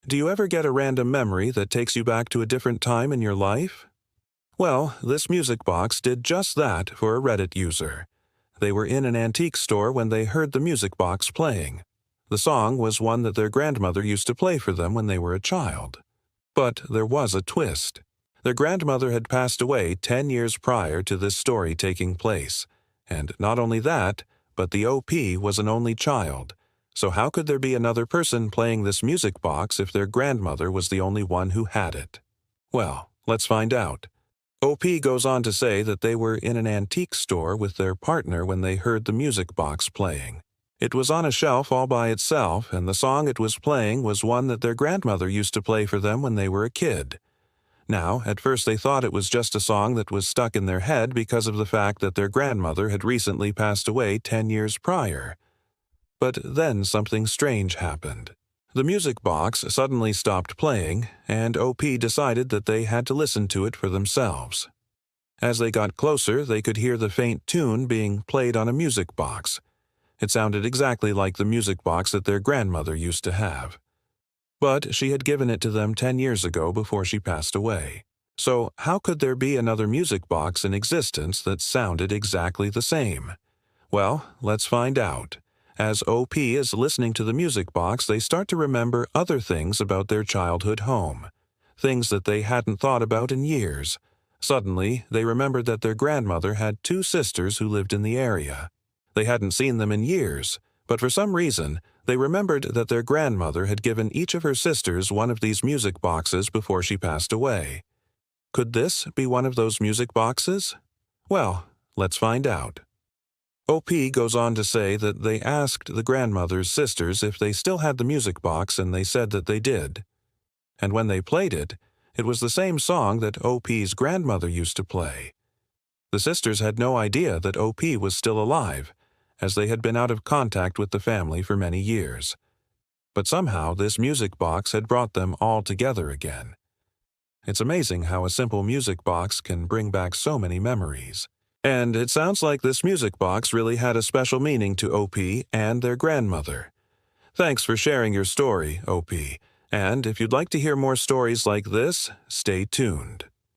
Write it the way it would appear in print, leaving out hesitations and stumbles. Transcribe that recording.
Do you ever get a random memory that takes you back to a different time in your life? Well, this music box did just that for a Reddit user. They were in an antique store when they heard the music box playing. The song was one that their grandmother used to play for them when they were a child. But there was a twist. Their grandmother had passed away 10 years prior to this story taking place. And not only that, but the OP was an only child. So how could there be another person playing this music box if their grandmother was the only one who had it? Well, let's find out. OP goes on to say that they were in an antique store with their partner when they heard the music box playing. It was on a shelf all by itself, and the song it was playing was one that their grandmother used to play for them when they were a kid. Now, at first they thought it was just a song that was stuck in their head because of the fact that their grandmother had recently passed away 10 years prior. But then something strange happened. The music box suddenly stopped playing, and OP decided that they had to listen to it for themselves. As they got closer, they could hear the faint tune being played on a music box. It sounded exactly like the music box that their grandmother used to have. But she had given it to them 10 years ago before she passed away. So how could there be another music box in existence that sounded exactly the same? Well, let's find out. As OP is listening to the music box, they start to remember other things about their childhood home. Things that they hadn't thought about in years. Suddenly, they remembered that their grandmother had 2 sisters who lived in the area. They hadn't seen them in years, but for some reason, they remembered that their grandmother had given each of her sisters one of these music boxes before she passed away. Could this be one of those music boxes? Well, let's find out. OP goes on to say that they asked the grandmother's sisters if they still had the music box, and they said that they did. And when they played it, it was the same song that OP's grandmother used to play. The sisters had no idea that OP was still alive, as they had been out of contact with the family for many years. But somehow this music box had brought them all together again. It's amazing how a simple music box can bring back so many memories. And it sounds like this music box really had a special meaning to OP and their grandmother. Thanks for sharing your story, OP. And if you'd like to hear more stories like this, stay tuned.